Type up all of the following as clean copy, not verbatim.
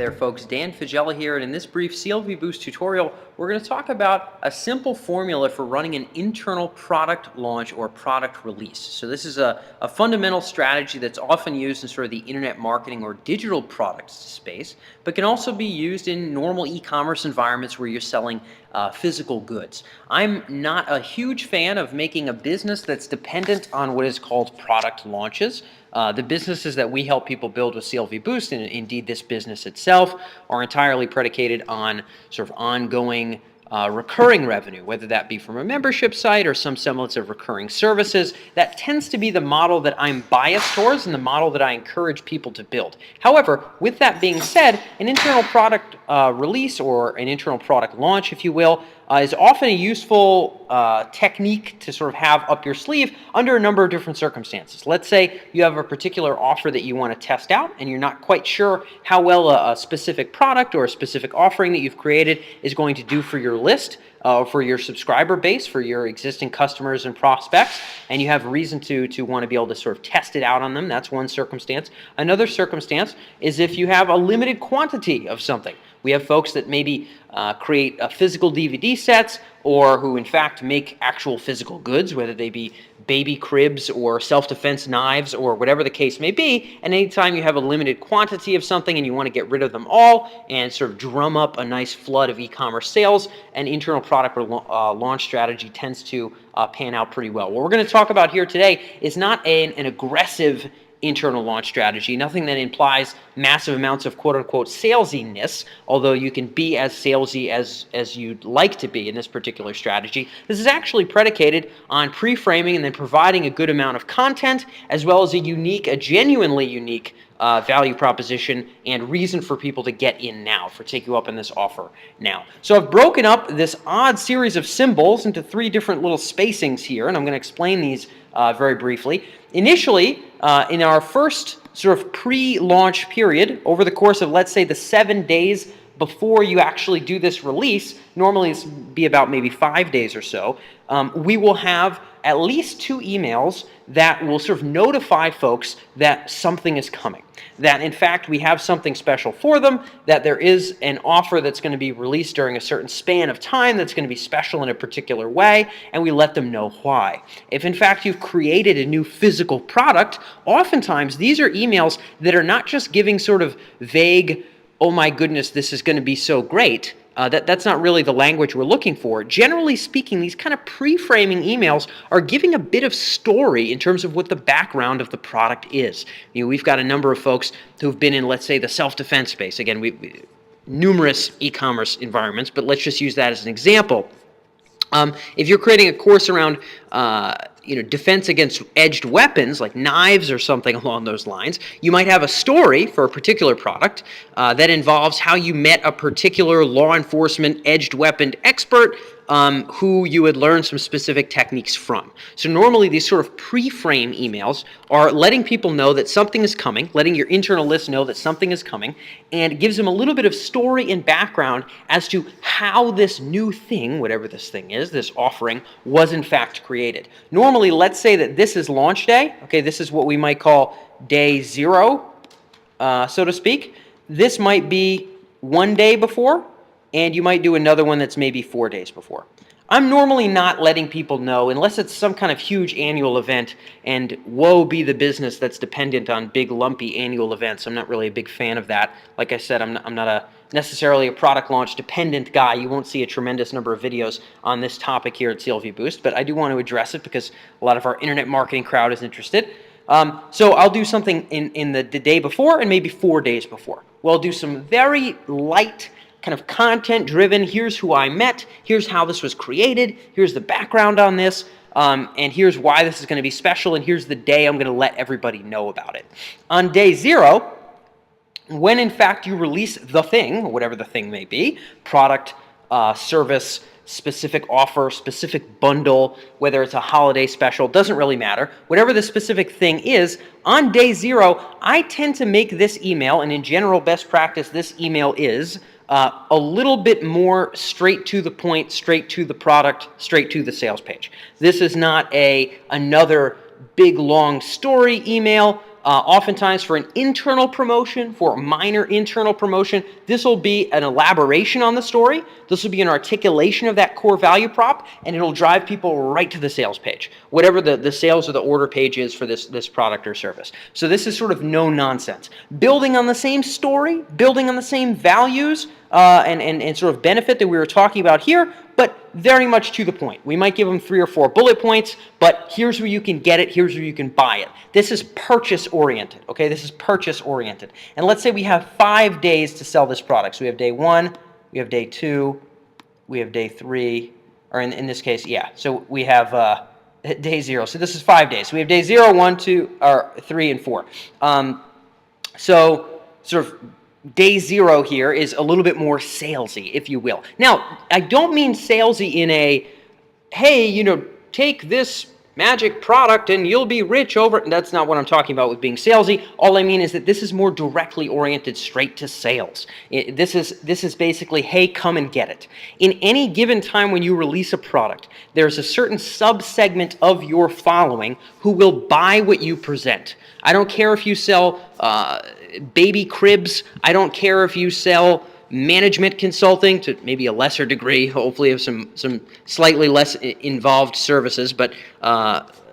there folks, Dan Fagella here, and in this brief CLV Boost tutorial, we're going to talk about a simple formula for running an internal product launch or product release. So this is a fundamental strategy that's often used in sort of the internet marketing or digital products space, but can also be used in normal e-commerce environments where you're selling physical goods. I'm not a huge fan of making a business that's dependent on what is called product launches. The businesses that we help people build with CLV Boost, and indeed this business itself, are entirely predicated on sort of ongoing recurring revenue, whether that be from a membership site or some semblance of recurring services. That tends to be the model that I'm biased towards and the model that I encourage people to build. However, with that being said, an internal product release or an internal product launch, if you will, is often a useful technique to sort of have up your sleeve under a number of different circumstances. Let's say you have a particular offer that you want to test out and you're not quite sure how well a specific product or a specific offering that you've created is going to do for your list, for your subscriber base, for your existing customers and prospects, and you have reason to want to be able to sort of test it out on them. That's one circumstance. Another circumstance is if you have a limited quantity of something. We have folks that maybe create physical DVD sets or who in fact make actual physical goods, whether they be baby cribs or self-defense knives or whatever the case may be. And anytime you have a limited quantity of something and you want to get rid of them all and sort of drum up a nice flood of e-commerce sales, an internal product launch strategy tends to pan out pretty well. What we're going to talk about here today is not an aggressive internal launch strategy, nothing that implies massive amounts of quote-unquote salesiness, although you can be as salesy as you'd like to be in this particular strategy. This is actually predicated on pre-framing and then providing a good amount of content, as well as a genuinely unique value proposition and reason for people to get in now, for take you up on this offer now. So I've broken up this odd series of symbols into three different little spacings here, and I'm going to explain these very briefly. Initially, in our first sort of pre-launch period, over the course of, let's say, the 7 days before you actually do this release, normally it's be about maybe 5 days or so, we will have at least 2 emails that will sort of notify folks that something is coming, that in fact we have something special for them, that there is an offer that's going to be released during a certain span of time that's going to be special in a particular way, and we let them know why. If in fact you've created a new physical product, oftentimes these are emails that are not just giving sort of vague, oh my goodness, this is going to be so great. That's not really the language we're looking for. Generally speaking, these kind of pre-framing emails are giving a bit of story in terms of what the background of the product is. You know, we've got a number of folks who've been in, let's say, the self-defense space. Again, numerous e-commerce environments, but let's just use that as an example. If you're creating a course around defense against edged weapons like knives or something along those lines, you might have a story for a particular product that involves how you met a particular law enforcement edged weapon expert who you would learn some specific techniques from. So normally these sort of pre-frame emails are letting people know that something is coming, letting your internal list know that something is coming, and it gives them a little bit of story and background as to how this new thing, whatever this thing is, this offering, was in fact created. Normally, let's say that this is launch day. Okay, this is what we might call day 0, so to speak. This might be 1 day before, and you might do another one that's maybe 4 days before. I'm normally not letting people know unless it's some kind of huge annual event, and woe be the business that's dependent on big lumpy annual events. I'm not really a big fan of that. Like I said, I'm not necessarily a product launch dependent guy. You won't see a tremendous number of videos on this topic here at CLV Boost, but I do want to address it because a lot of our internet marketing crowd is interested. So I'll do something in the day before and maybe 4 days before. Well, I'll do some very light kind of content-driven, here's who I met, here's how this was created, here's the background on this, and here's why this is going to be special, and here's the day I'm going to let everybody know about it. On day 0, when in fact you release the thing, whatever the thing may be, product, service, specific offer, specific bundle, whether it's a holiday special, doesn't really matter. Whatever the specific thing is, on day 0, I tend to make this email, and in general best practice, this email is a little bit more straight to the point, straight to the product, straight to the sales page. This is not another big long story email. oftentimes for an internal promotion, for a minor internal promotion. This will be an elaboration on the story. This will be an articulation of that core value prop, and it'll drive people right to the sales page, whatever the sales or the order page is for this product or service. So this is sort of no nonsense. Building on the same story, building on the same values and sort of benefit that we were talking about here, but very much to the point. We might give them 3 or 4 bullet points, but here's where you can get it, here's where you can buy it. This is purchase-oriented, okay? This is purchase-oriented. And let's say we have 5 days to sell this product. So we have day 1, we have day 2, we have day 3, or in this case, yeah. So we have day 0. So this is 5 days. So we have day 0, 1, 2, or 3, and 4. So sort of day 0 here is a little bit more salesy, if you will. Now, I don't mean salesy in a, hey, take this magic product and you'll be rich over it. That's not what I'm talking about with being salesy. All I mean is that this is more directly oriented straight to sales. This is basically, hey, come and get it. In any given time when you release a product, there's a certain subsegment of your following who will buy what you present. I don't care if you sell baby cribs. I don't care if you sell management consulting to maybe a lesser degree, hopefully of some slightly less involved services, but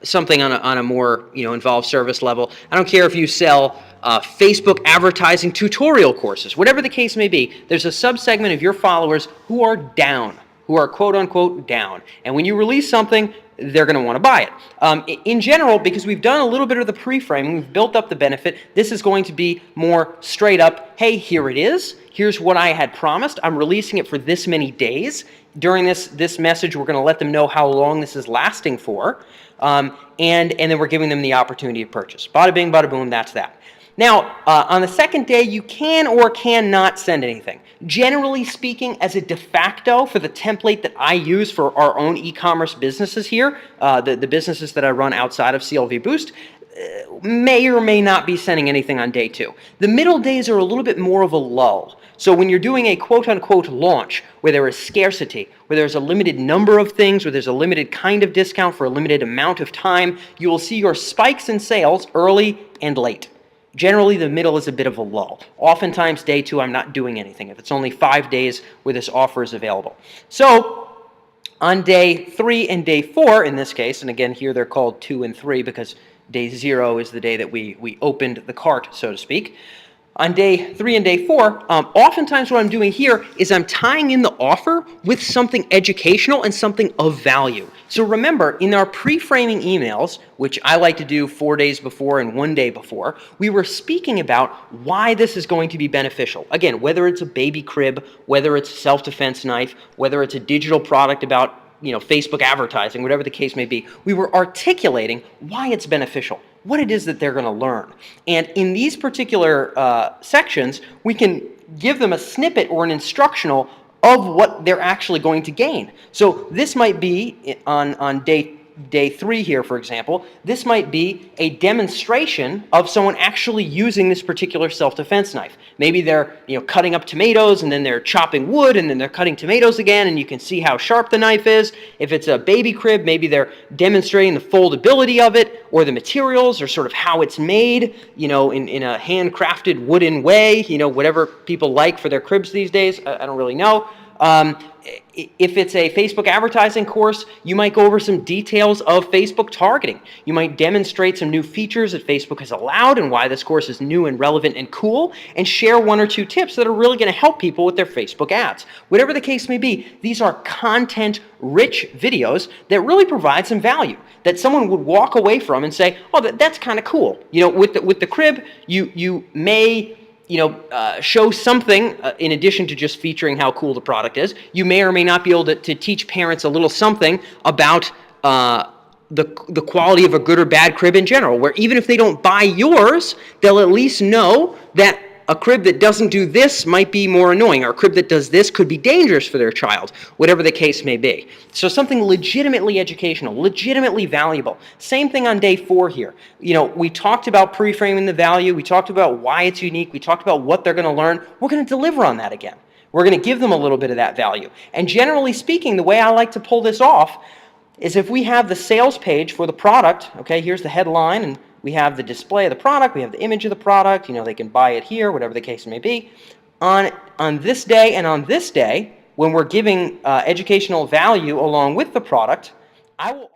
something on a more involved service level. I don't care if you sell Facebook advertising tutorial courses. Whatever the case may be, there's a subsegment of your followers who are down, who are quote-unquote down. And when you release something, they're going to want to buy it. In general, because we've done a little bit of the pre-framing, we've built up the benefit, this is going to be more straight up, hey, here it is. Here's what I had promised. I'm releasing it for this many days. During this message, we're going to let them know how long this is lasting for. And then we're giving them the opportunity to purchase. Bada bing, bada boom, that's that. Now, on the second day, you can or cannot send anything. Generally speaking, as a de facto for the template that I use for our own e-commerce businesses here, the businesses that I run outside of CLV Boost, may or may not be sending anything on day 2. The middle days are a little bit more of a lull. So when you're doing a quote-unquote launch where there is scarcity, where there's a limited number of things, where there's a limited kind of discount for a limited amount of time, you will see your spikes in sales early and late. Generally, the middle is a bit of a lull. Oftentimes, day 2, I'm not doing anything if it's only 5 days where this offer is available. So on day 3 and day 4, in this case, and again, here they're called 2 and 3 because day 0 is the day that we opened the cart, so to speak. On day 3 and day 4, oftentimes what I'm doing here is I'm tying in the offer with something educational and something of value. So remember, in our pre-framing emails, which I like to do 4 days before and 1 day before, we were speaking about why this is going to be beneficial. Again, whether it's a baby crib, whether it's a self-defense knife, whether it's a digital product about Facebook advertising, whatever the case may be, we were articulating why it's beneficial, what it is that they're going to learn. And in these particular sections, we can give them a snippet or an instructional of what they're actually going to gain. So this might be on day 3 here, for example, this might be a demonstration of someone actually using this particular self-defense knife. Maybe they're cutting up tomatoes and then they're chopping wood and then they're cutting tomatoes again, and you can see how sharp the knife is. If it's a baby crib, maybe they're demonstrating the foldability of it or the materials or sort of how it's made, in a handcrafted wooden way, whatever people like for their cribs these days. I don't really know. If it's a Facebook advertising course, you might go over some details of Facebook targeting. You might demonstrate some new features that Facebook has allowed and why this course is new and relevant and cool, and share 1 or 2 tips that are really going to help people with their Facebook ads. Whatever the case may be, these are content-rich videos that really provide some value that someone would walk away from and say, oh, that's kind of cool. With the crib, you may show something in addition to just featuring how cool the product is. You may or may not be able to teach parents a little something about the quality of a good or bad crib in general, where even if they don't buy yours, they'll at least know that a crib that doesn't do this might be more annoying, or a crib that does this could be dangerous for their child, whatever the case may be. So something legitimately educational, legitimately valuable. Same thing on day 4 here. We talked about pre-framing the value, we talked about why it's unique, we talked about what they're going to learn. We're going to deliver on that again. We're going to give them a little bit of that value. And generally speaking, the way I like to pull this off is if we have the sales page for the product, okay, here's the headline and we have the display of the product, we have the image of the product, you know, they can buy it here, whatever the case may be. On this day and on this day, when we're giving educational value along with the product, I will